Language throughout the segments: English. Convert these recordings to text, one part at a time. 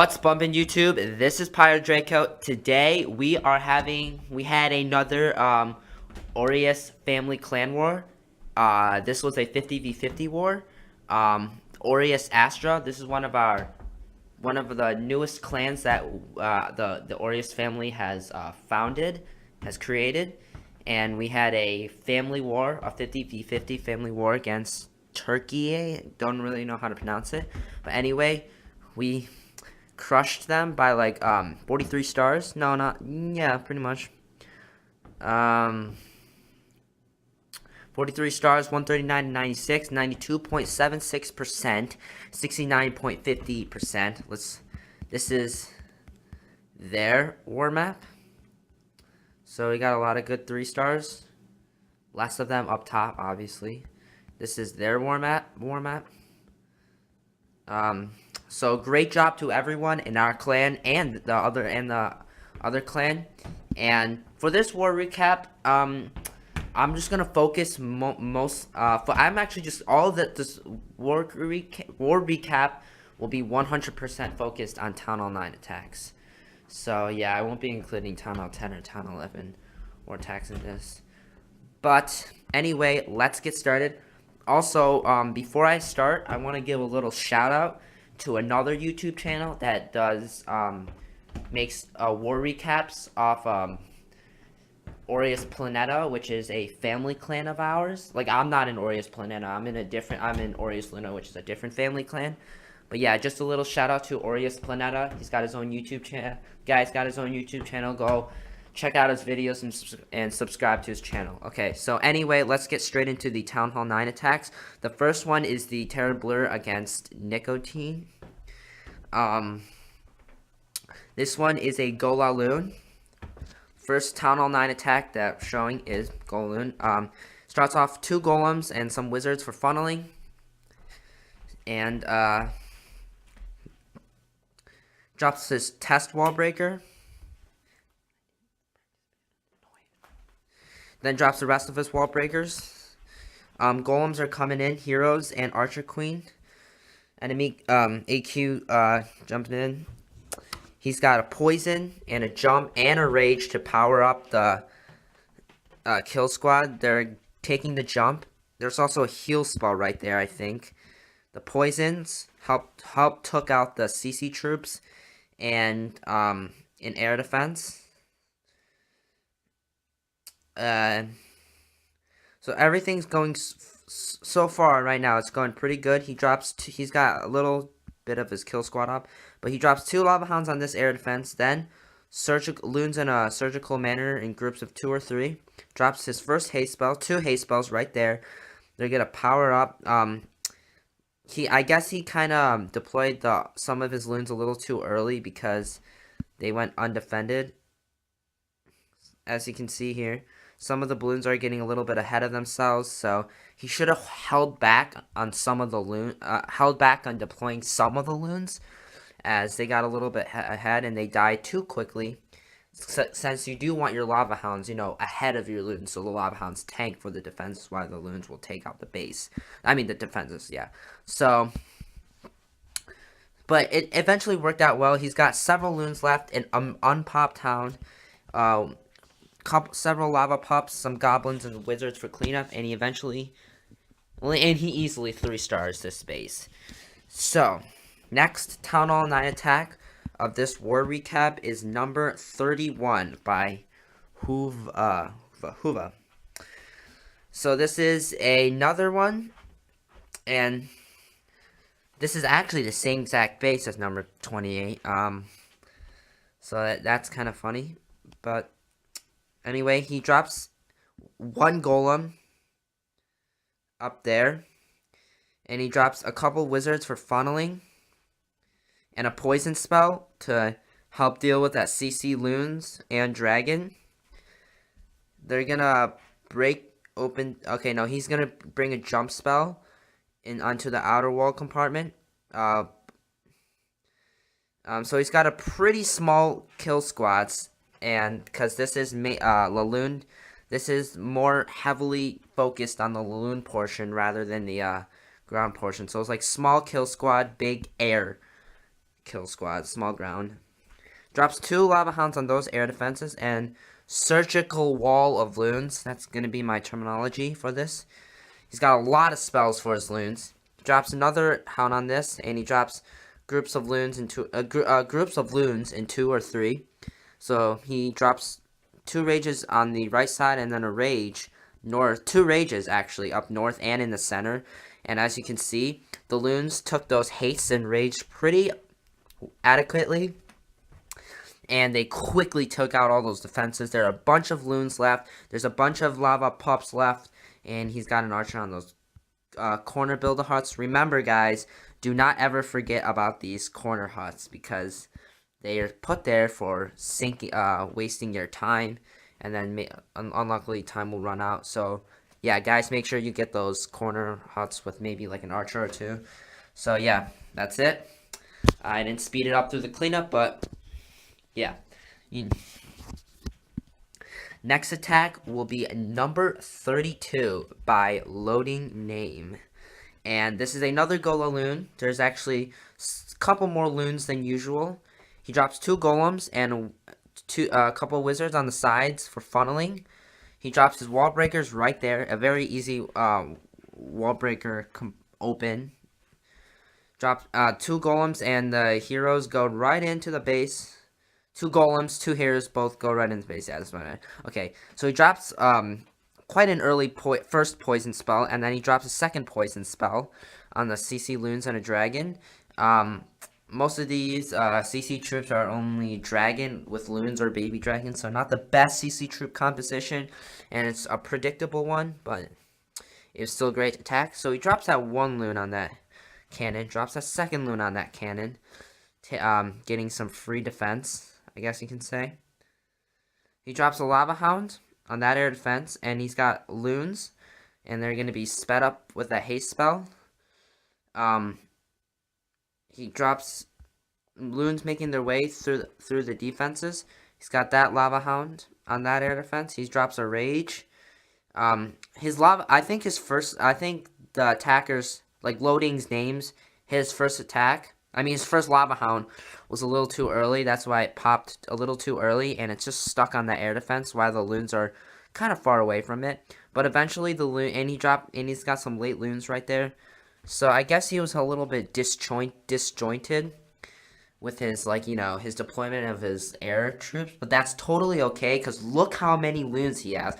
What's bumpin' YouTube? This is Pyro Draco. Today we had another Aureus family clan war. This was a 50v50 war. Aureus Astra. This is one of the newest clans that the Aureus family has created, and we had a family war, a 50v50 family war against Turkiye. Don't really know how to pronounce it, but anyway, we crushed them by like 43 stars. No, not yeah, pretty much. 43 stars, 139 to 96, 92.76%, 69.50%. This is their war map. So we got a lot of good 3 stars. Less of them up top, obviously. This is their war map. So great job to everyone in our clan and the other clan. And for this war recap, I'm just gonna focus I'm actually just all that this war recap will be 100% focused on Town Hall 9 attacks. So yeah, I won't be including Town Hall 10 or Town Hall 11 war attacks in this. But anyway, let's get started. Also, before I start, I want to give a little shout out to another YouTube channel that does makes war recaps off Aureus Planeta, which is a family clan of ours. Like, I'm not in Aureus Planeta. I'm in Aureus Luna, which is a different family clan. But yeah, just a little shout out to Aureus Planeta. He's got his own YouTube channel. Guy's got his own YouTube channel. Go check out his videos and subscribe to his channel. Okay, so anyway, let's get straight into the Town Hall 9 attacks. The first one is the Terran Blur against Nicotine. This one is a GolaLoon. First Town Hall 9 attack that showing is GolaLoon. Starts off 2 golems and some wizards for funneling. And drops his test wall breaker. Then drops the rest of his wall breakers. Golems are coming in, heroes and archer queen. Enemy AQ jumping in. He's got a poison and a jump and a rage to power up the kill squad. They're taking the jump. There's also a heal spell right there, I think. The poisons helped took out the CC troops and in air defense. So everything's going so far right now. It's going pretty good. He's got a little bit of his kill squad up, but he drops 2 lava hounds on this air defense. Then loons in a surgical manner in groups of 2 or 3. Drops his first haste spell, 2 haste spells right there. They're gonna power up. I guess he kind of deployed some of his loons a little too early because they went undefended. As you can see here, some of the balloons are getting a little bit ahead of themselves, so he should have held back on some of the held back on deploying some of the loons, as they got a little bit ahead and they died too quickly. Since you do want your lava hounds, ahead of your loons, so the lava hounds tank for the defense, while the loons will take out the base. I mean the defenses, yeah. So, but it eventually worked out well. He's got several loons left, an unpopped hound. Several lava pups, some goblins and wizards for cleanup, and he easily 3 stars this base. So, next Town Hall 9 attack of this war recap is number 31 by Huva. So this is another one, and this is actually the same exact base as number 28. So that's kind of funny, but anyway, he drops 1 golem up there, and he drops a couple wizards for funneling, and a poison spell to help deal with that CC loons and dragon. They're gonna break open. Okay, no, he's gonna bring a jump spell onto the outer wall compartment. So he's got a pretty small kill squads. And because this is Lalune, this is more heavily focused on the Lalune portion rather than the ground portion. So it's like small kill squad, big air kill squad, small ground. Drops 2 lava hounds on those air defenses and surgical wall of loons. That's gonna be my terminology for this. He's got a lot of spells for his loons. Drops another hound on this, and he drops groups of loons into groups of loons in 2 or 3. So he drops 2 rages on the right side and then a rage north. 2 rages actually up north and in the center. And as you can see, the loons took those hastes and rage pretty adequately. And they quickly took out all those defenses. There are a bunch of loons left. There's a bunch of lava pups left. And he's got an archer on those corner builder huts. Remember, guys, do not ever forget about these corner huts because they are put there for wasting your time. And then unluckily time will run out. So, yeah, guys, make sure you get those corner huts with maybe like an archer or 2. So, yeah, that's it. I didn't speed it up through the cleanup, but... yeah. Next attack will be number 32 by loading name. And this is another GolaLoon. There's actually a couple more loons than usual. He drops 2 golems and a couple wizards on the sides for funneling. He drops his wall breakers right there. A very easy wall breaker open. Drops 2 golems and the heroes go right into the base. 2 golems, 2 heroes, both go right into base. Yeah, that's what I meant. Okay, so he drops quite an early first poison spell, and then he drops a second poison spell on the CC loons and a dragon. Most of these CC troops are only dragon with loons or baby dragons, so not the best CC troop composition, and it's a predictable one, but it's still a great attack. So he drops that 1 loon on that cannon, drops that 2nd loon on that cannon, getting some free defense, I guess you can say. He drops a lava hound on that air defense, and he's got loons, and they're going to be sped up with a haste spell. He drops loons making their way through the defenses. He's got that lava hound on that air defense. He drops a rage. His lava, I think the attackers, like loading's names, his first attack, his first lava hound was a little too early. That's why it popped a little too early, and it's just stuck on the air defense while the loons are kind of far away from it. But eventually the loon, and he's got some late loons right there. So I guess he was a little bit disjointed with his, his deployment of his air troops. But that's totally okay, because look how many loons he has.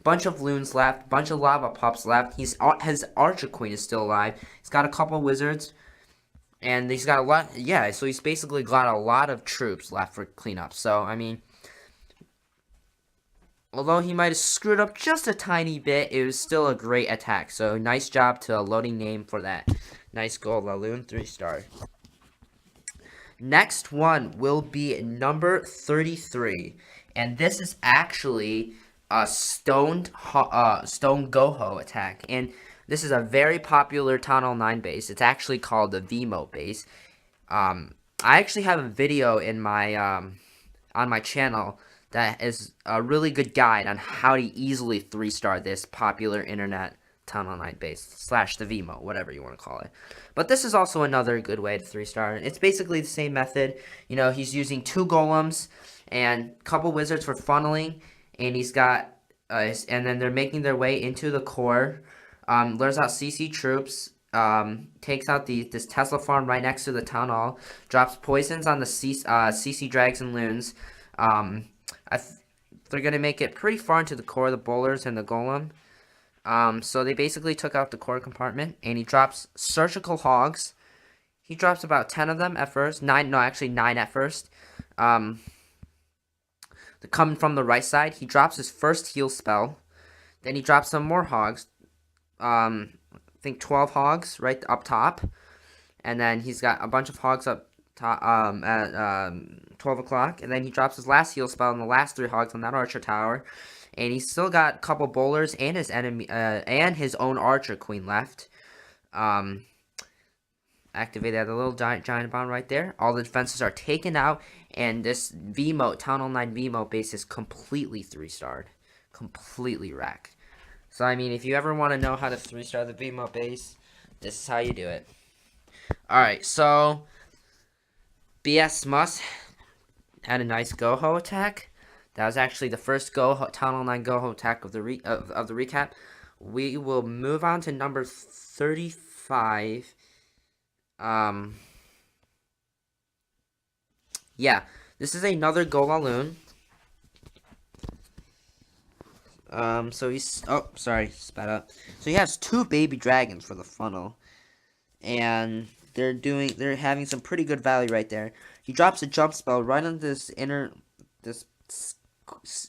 Bunch of loons left, bunch of lava pups left. His archer queen is still alive. He's got a couple wizards. And he's got a lot, so he's basically got a lot of troops left for cleanup. So, although he might have screwed up just a tiny bit, it was still a great attack. So, nice job to a loading name for that. Nice goal, Lalune, 3-star. Next one will be number 33. And this is actually a Stone Goho attack. And this is a very popular Town Hall 9 base. It's actually called the Vimo base. I actually have a video in my on my channel that is a really good guide on how to easily 3-star this popular internet Town Hall 9 base / the Vimo, whatever you want to call it. But this is also another good way to 3-star. It's basically the same method. He's using 2 golems and a couple wizards for funneling, and he's got and then they're making their way into the core. Lures out CC troops, takes out this Tesla farm right next to the town hall, drops poisons on the CC drags and loons. They're going to make it pretty far into the core of the bowlers and the golem. So they basically took out the core compartment, and he drops surgical hogs. He drops about 10 of them at first. 9 at first. They're coming from the right side. He drops his first heal spell. Then he drops some more hogs. I think 12 hogs right up top, and then he's got a bunch of hogs up top at 12 o'clock, and then he drops his last heal spell and the last 3 hogs on that archer tower, and he's still got a couple bowlers and his enemy and his own archer queen left. Activated the little giant bomb right there. All the defenses are taken out, and this Town Hall 9 Vmo base is completely 3-starred, completely wrecked. So, if you ever want to know how to 3-star the Vmo base, this is how you do it. Alright, so BS Must had a nice Goho attack. That was actually the first Town 9 Goho attack of the recap. We will move on to number 35. Yeah, this is another GolaLoon. So he's, oh, sorry, spat up. So he has 2 baby dragons for the funnel. And they're having some pretty good value right there. He drops a jump spell right on this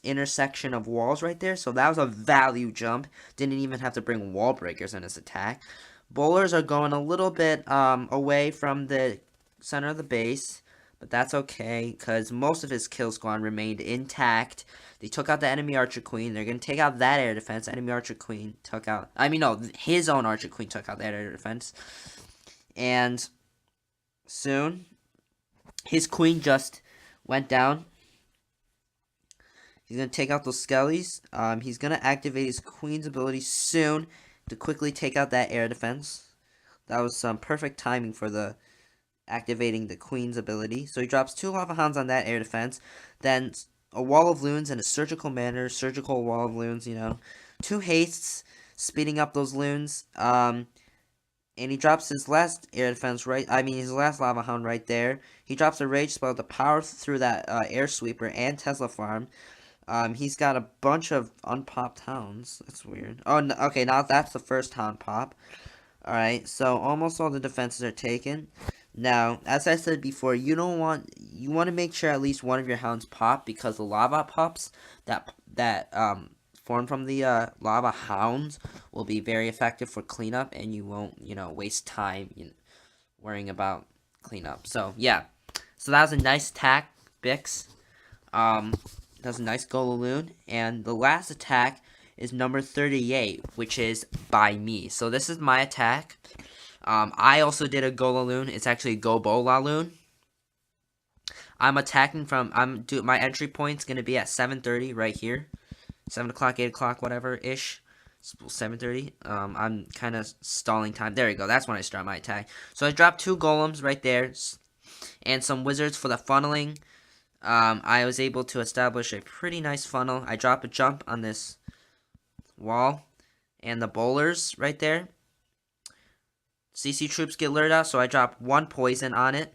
intersection of walls right there. So that was a value jump. Didn't even have to bring wall breakers in his attack. Bowlers are going a little bit away from the center of the base. But that's okay, because most of his kill squad remained intact. They took out the enemy Archer Queen. They're going to take out that air defense. Enemy Archer Queen took out... I mean, no, his own Archer Queen took out that air defense. And soon, his queen just went down. He's going to take out those skellies. He's going to activate his queen's ability soon to quickly take out that air defense. That was some perfect timing for the activating the queen's ability. So he drops 2 lava hounds on that air defense. Then a wall of loons and a surgical wall of loons, you know. 2 hastes, speeding up those loons. And he drops his last air defense his last lava hound right there. He drops a rage spell to power through that air sweeper and Tesla farm. He's got a bunch of unpopped hounds. That's weird. Oh, no, okay, now that's the first hound pop. Alright, so almost all the defenses are taken. Now, as I said before, you want to make sure at least one of your hounds pop, because the lava pups that form from the lava hounds will be very effective for cleanup, and you won't, waste time worrying about cleanup. So, yeah. So that was a nice attack, Bix. That was a nice GolaLoon. And the last attack is number 38, which is by me. So this is my attack. I also did a GolaLoon. It's actually GolaLoon. I'm attacking from, my entry point's going to be at 7:30 right here. 7 o'clock, 8 o'clock, whatever-ish. 7:30. I'm kind of stalling time. There we go. That's when I start my attack. So I dropped 2 golems right there. And some wizards for the funneling. I was able to establish a pretty nice funnel. I drop a jump on this wall. And the bowlers right there. CC troops get lured out, so I drop 1 poison on it.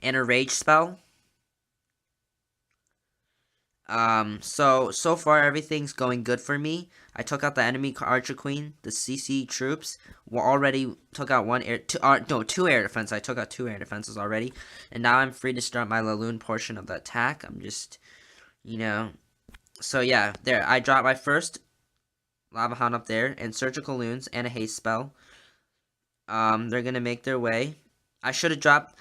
And a rage spell. So far everything's going good for me. I took out the enemy Archer Queen. The CC troops already took out 2 air defense. I took out 2 air defenses already. And now I'm free to start my Lalune portion of the attack. I'm just, So yeah, there. I dropped my first Lava Hound up there, and surgical loons, and a haste spell. They're gonna make their way. I should have dropped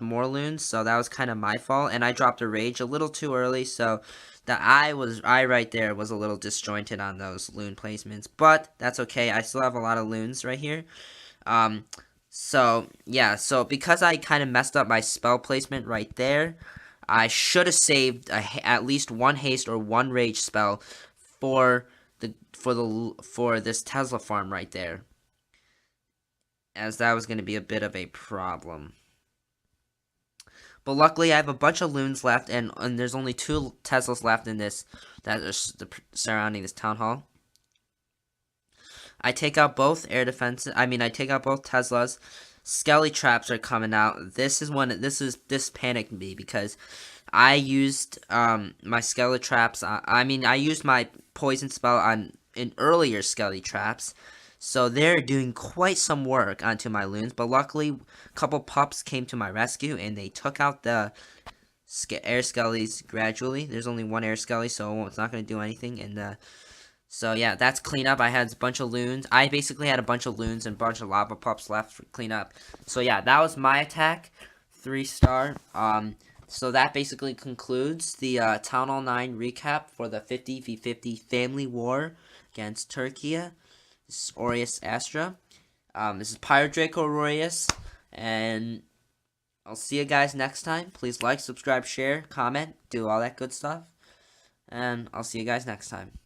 more loons, so that was kind of my fault. And I dropped a rage a little too early, so the eye right there was a little disjointed on those loon placements. But that's okay. I still have a lot of loons right here. So yeah. So because I kind of messed up my spell placement right there, I should have saved at least 1 haste or 1 rage spell for this Tesla farm right there, as that was going to be a bit of a problem. But luckily I have a bunch of loons left, and there's only 2 Teslas left in this that are surrounding this town hall. I take out both air defenses. I take out both Teslas. Skelly traps are coming out. This panicked me because I used my Skelly traps. I used my poison spell on in earlier Skelly traps, so they're doing quite some work onto my loons. But luckily, a couple pups came to my rescue, and they took out the air Skellies gradually. There's only 1 air Skelly, so it's not going to do anything. And so yeah, that's cleanup. I had a bunch of loons. I basically had a bunch of loons and a bunch of lava pups left for cleanup. So yeah, that was my attack, 3-star. So that basically concludes the Town Hall 9 recap for the 50v50 family war against Turkiye. This is Aureus Astra. This is Pirate Draco Aureus, and I'll see you guys next time. Please like, subscribe, share, comment, do all that good stuff, and I'll see you guys next time.